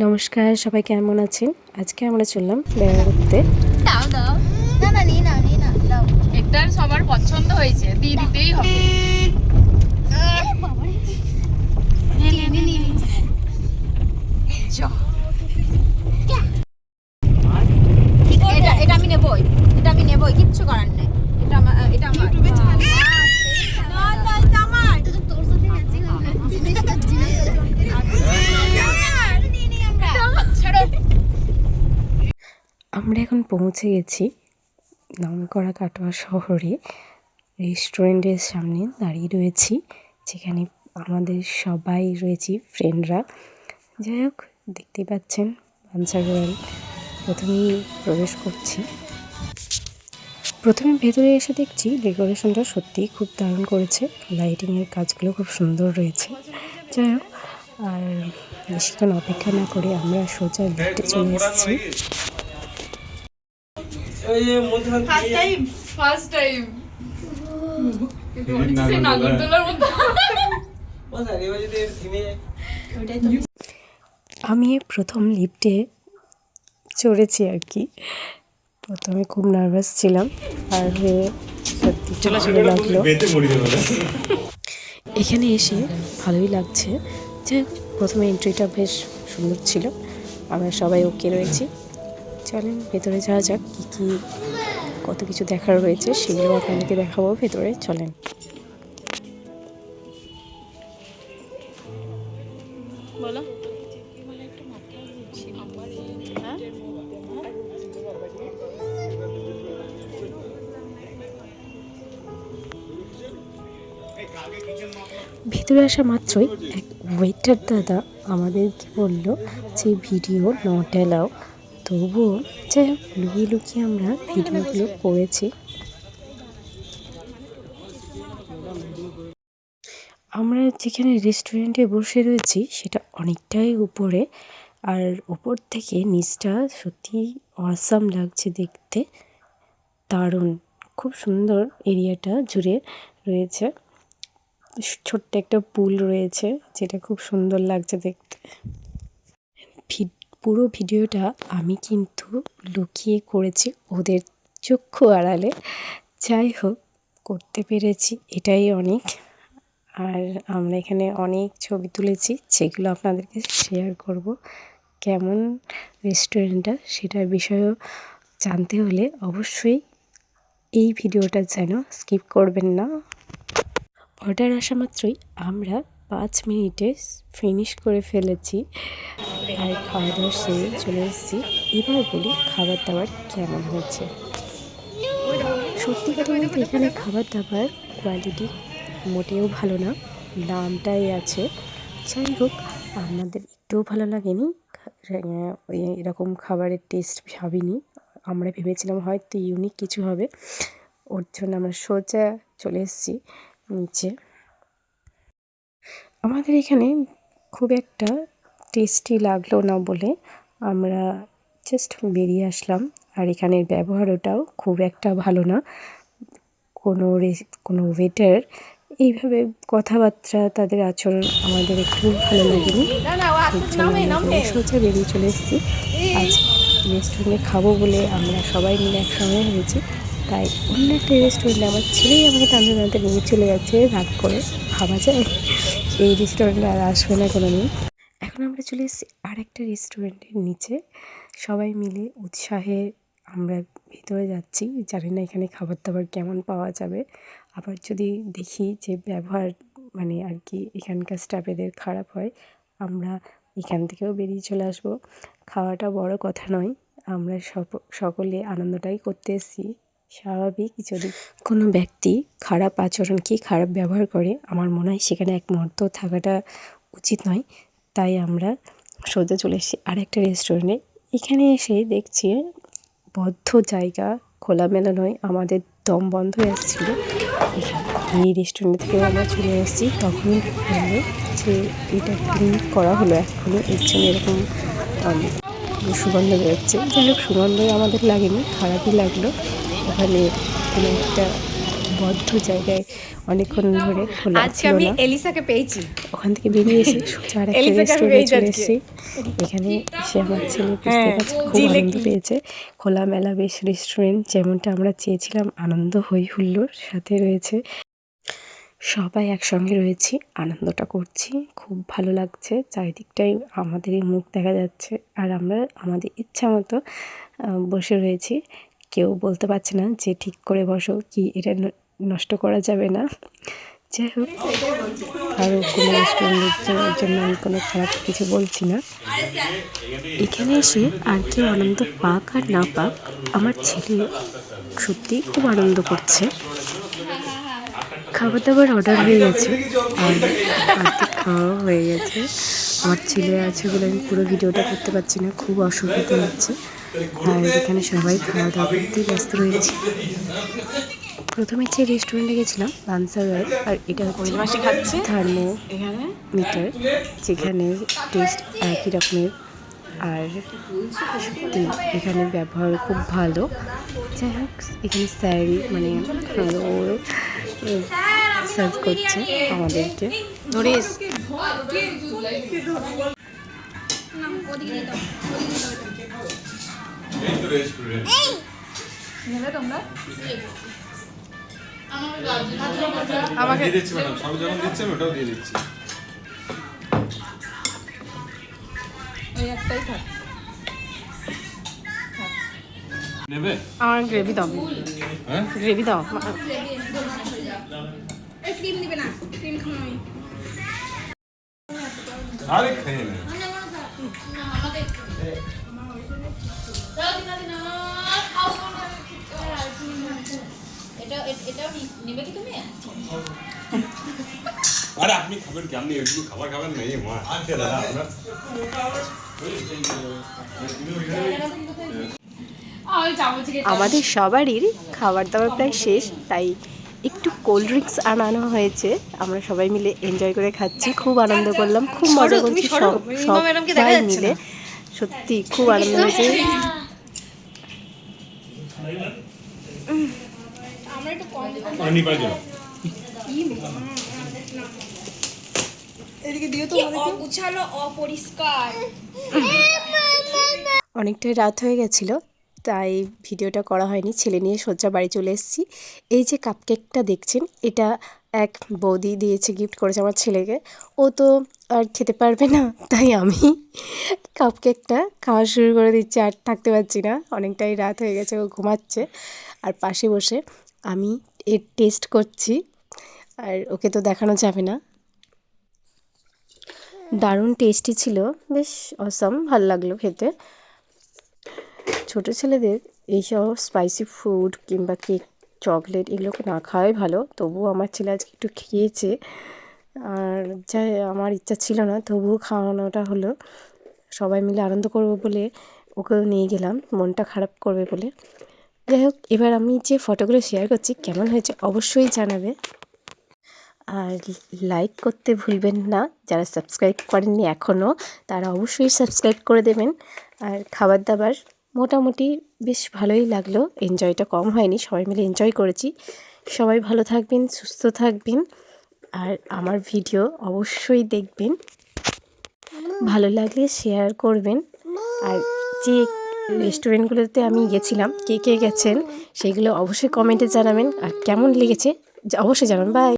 নমস্কার, সবাই কেমন আছেন? আজকে আমরা চললাম বেড়াতে। দাও দাও না না নিয়ে নাও নিয়ে নাও দাও। এটা সবার পছন্দ হয়েছে, দিয়ে দিতেই হবে। এটা আমি নেবই, এটা আমি নেবই, কিচ্ছু করার নেই। এটা আমার, এটা আমার। না না এটা আমার। এটা তো তোর সাথে ম্যাচিং হবে। জিনিসটা আমরা এখন পৌঁছে গেছি নামকরা কাটোয়া শহরে। রেস্টুরেন্টের সামনে দাঁড়িয়ে রয়েছি, যেখানে আমাদের সবাই রয়েছি ফ্রেন্ডরা। যাই হোক, দেখতেই পাচ্ছেন পাঞ্চার রয়্যাল। প্রথমেই প্রবেশ করছি। প্রথমে ভেতরে এসে দেখছি ডেকোরেশনটা সত্যিই খুব দারুণ করেছে। লাইটিংয়ের কাজগুলো খুব সুন্দর রয়েছে। যাই হোক, আর বেশিক্ষণ অপেক্ষা না করে আমরা সোজা লিফটে চলে এসেছি। ফার্স্ট টাইম নাগরদোলার মতো। আমি প্রথম লিফটে চড়েছি আর কি। প্রথমে খুব নার্ভাস ছিলাম, আর সত্যি ভালো লাগলো। এখানে এসে ভালোই লাগছে। যে প্রথমে এন্ট্রিটা বেশ সুন্দর ছিল। আমরা সবাই ওকে রয়েছি। চলেন ভেতরে যাওয়া যাক। কী কত কিছু দেখার রয়েছে সেগুলো আপনাদেরকে দেখাবো। ভেতরে চলেন। বলো। ভেতরে আসা মাত্রই এক ওয়েটার দাদা আমাদেরকে বলল যে ভিডিও নট অ্যালাউ। তবুও যাই হোক, লুকিয়ে লুকিয়ে আমরা ভিডিওগুলো করেছি। আমরা যেখানে রেস্টুরেন্টে বসে রয়েছি সেটা অনেকটাই উপরে, আর উপর থেকে নিচটা সত্যি অসাম লাগছে দেখতে। দারুণ, খুব সুন্দর এরিয়াটা জুড়ে রয়েছে। ছোট্ট একটা পুল রয়েছে, যেটা খুব সুন্দর লাগছে দেখতে। পুরো ভিডিওটা আমি কিন্তু লুকিয়ে করেছি ওদের চক্ষু আড়ালে। যাই হোক, করতে পেরেছি, এটাই অনেক। আর আমরা এখানে অনেক ছবি তুলেছি, যেগুলো আপনাদেরকে শেয়ার করব। কেমন রেস্টুরেন্টটা সেটার বিষয়েও জানতে হলে অবশ্যই এই ভিডিওটা যেন স্কিপ করবেন না। অর্ডার আসা মাত্রই আমরা 5 মিনিটে ফিনিশ করে ফেলেছি, আর খাওয়া দাওয়া সেরে চলে এসেছি। এবার বলি খাবার দাবার কেমন হয়েছে। সত্যি কথা বলতে এখানে খাবার দাবার কোয়ালিটি মোটেও ভালো না, দামটাই আছে। যাই হোক, আমাদের একটুও ভালো লাগেনি। এরকম খাবারের টেস্ট ভাবিনি। আমরা ভেবেছিলাম হয়তো ইউনিক কিছু হবে, ওর জন্য আমরা সোজা চলে এসেছি নিচে। আমাদের এখানে খুব একটা টেস্টি লাগলো না বলে আমরা জাস্ট বেরিয়ে আসলাম। আর এখানের ব্যবহারটাও খুব একটা ভালো না। কোনো ওয়েটার এইভাবে কথাবার্তা, তাদের আচরণ আমাদের একটু ভালো লাগেনি। সোজা বেরিয়ে চলে এসেছি। আজ রেস্টুরেন্টে খাবো বলে আমরা সবাই মিলে একসঙ্গে হয়েছি, তাই অন্য একটা রেস্টুরেন্টে আমার ছেলেই আমাকে টানতে টানতে নিয়ে চলে যাচ্ছে। রাগ করে, ভাবা যায় এই রেস্টুরেন্টে আর আসবে না কোনো দিন। এখন আমরা চলে এসেছি আর একটা রেস্টুরেন্টের নিচে। সবাই মিলে উৎসাহে আমরা ভিতরে যাচ্ছি। জানি না এখানে খাবার দাবার কেমন পাওয়া যাবে। আবার যদি দেখি যে ব্যবহার আর কি এখানকার স্টাফেদের খারাপ হয়, আমরা এখান থেকেও বেরিয়ে চলে আসবো। খাওয়াটা বড় কথা নয়, আমরা সকলে আনন্দটাই করতে এসেছি। স্বাভাবিক, যদি কোনো ব্যক্তি খারাপ আচরণ কি খারাপ ব্যবহার করে, আমার মনে হয় সেখানে এক মুহূর্ত থাকাটা উচিত নয়। তাই আমরা সোজা চলে এসেছি আর একটা রেস্টুরেন্টে। এখানে এসে দেখছি বদ্ধ জায়গা, খোলামেলা নয়, আমাদের দম বন্ধ হয়ে আসছিলো। এই রেস্টুরেন্ট থেকে আমরা চলে এসেছি, তখনই বললো যে এটা ক্লিন করা হলো এখনও, এর জন্য এরকম সুগন্ধ বেরোচ্ছে। যাই হোক, সুগন্ধই আমাদের লাগেনি, খারাপই লাগলো। ওখানে কোনো একটা বদ্ধ জায়গায় অনেকক্ষণ ধরে খোলা আজকে ছিল আমি না। এলিসাকে পেয়েছি। ওখান থেকে বেরিয়ে এসে সোজা আর একটা এলিসাকে আমি রেস্টুরেন্টে পেয়েছি চলে আজকে। এসেছি। এখানে এসে আমার ছেলে বুঝতে হ্যাঁ, পারছে খুব আনন্দ পেয়েছে। খোলামেলা বেশ রেস্টুরেন্ট, যেমনটা আমরা চেয়েছিলাম, আনন্দ হই হুল্লোড় সাথে রয়েছে। সবাই একসঙ্গে রয়েছি, আনন্দটা করছি, খুব ভালো লাগছে। চারিদিকটাই আমাদেরই মুখ দেখা যাচ্ছে, আর আমরা আমাদের ইচ্ছা মতো বসে রয়েছি। কেউ বলতে পারছে না যে ঠিক করে বসো, কি এটা নষ্ট করা যাবে না। যাই হোক, আরও কোনো রেস্টুরেন্টের জন্য আমি কোনো খারাপ কিছু বলছি না। এখানে এসে আর কেউ আনন্দ পাক আর না পাক, আমার ছেলে সত্যিই খুব আনন্দ করছে। খাবার দাবার অর্ডার হয়ে গেছে আর অর্ধেক খাওয়াও হয়ে গেছে। আমার ছেলে আছে বলে আমি পুরো ভিডিওটা করতে পারছি না, খুব অসুবিধা হচ্ছে। আর এখানে সবাই খাওয়া দাওয়া করতেই ব্যস্ত রয়েছে। প্রথমে যে রেস্টুরেন্টে গেছিলাম বানসারওয়াল, আর এটা হচ্ছে খাচ্ছে থার্মোমিটার, যেখানে টেস্ট একই রকমের। আর সত্যি এখানে ব্যবহার খুব ভালো। যাই হোক, এখানে স্যারই মানে ও সার্ভ করছে আমাদেরকে। নরিস আমাকে দিয়ে দিচ্ছি ম্যাডাম, সব যখন দিচ্ছি আমি ওটাও দিয়ে দিচ্ছি। ওই একটাই থাক। নেবে? আমার গ্রেভি দাও, হ্যাঁ? গ্রেভি দাও। আরে খেয়ে নে। আরে আপনি খাবেন কি? আপনি এগুলো খাবার খাবেন না? এই মা আছে দাদা আপনার। আমাদের সবারই খাবার দাবার প্রায় শেষ, তাই একটু কোল্ড ড্রিঙ্কস আনানো হয়েছে। আমরা সবাই মিলে এনজয় করে খাচ্ছি, খুব আনন্দ করলাম, খুব মজা করছি সবাই মিলে। সত্যি খুব আনন্দ হয়েছে। পানি পাই যাও। অগুছালো, অপরিষ্কার। অনেকটাই রাত হয়ে গেছিলো, তাই ভিডিওটা করা হয়নি। ছেলে নিয়ে সোজা বাড়ি চলে এসেছি। এই যে কাপকেকটা দেখছেন, এটা এক বৌদি দিয়েছে, গিফট করেছে আমার ছেলেকে। ও তো আর খেতে পারবে না, তাই আমি কাপকেকটা খাওয়া শুরু করে দিচ্ছি। আর থাকতে পারছি না, অনেকটাই রাত হয়ে গেছে, ও ঘুমাচ্ছে। আর পাশে বসে আমি এর টেস্ট করছি, আর ওকে তো দেখানো যাবে না। দারুণ টেস্টি ছিল, বেশ অসাম, ভালো লাগলো খেতে। ছোটো ছেলেদের এইসব স্পাইসি ফুড কিংবা কেক, চকলেট এগুলোকে না খাওয়াই ভালো। তবুও আমার ছেলে আজকে একটু খেয়েছে, আর যাই আমার ইচ্ছা ছিল না, তবুও খাওয়ানোটা হলো। সবাই মিলে আনন্দ করব বলে ওকেও নিয়ে গেলাম, মনটা খারাপ করবে বলে। যাই হোক, এবার আমি যে ফটোগুলো শেয়ার করছি কেমন হয়েছে অবশ্যই জানাবে। আর লাইক করতে ভুলবেন না, যারা সাবস্ক্রাইব করেননি এখনও তারা অবশ্যই সাবস্ক্রাইব করে দেবেন। আর খাবার দাবার মোটামুটি বেশ ভালোই লাগলো, এনজয়টা কম হয়নি, সবাই মিলে এনজয় করেছি। সবাই ভালো থাকবেন, সুস্থ থাকবেন, আর আমার ভিডিও অবশ্যই দেখবেন। ভালো লাগলে শেয়ার করবেন। আর যে রেস্টুরেন্টগুলোতে আমি গেছিলাম, কে কে গেছেন সেগুলো অবশ্যই কমেন্টে জানাবেন, আর কেমন লেগেছে অবশ্যই জানাবেন। বাই।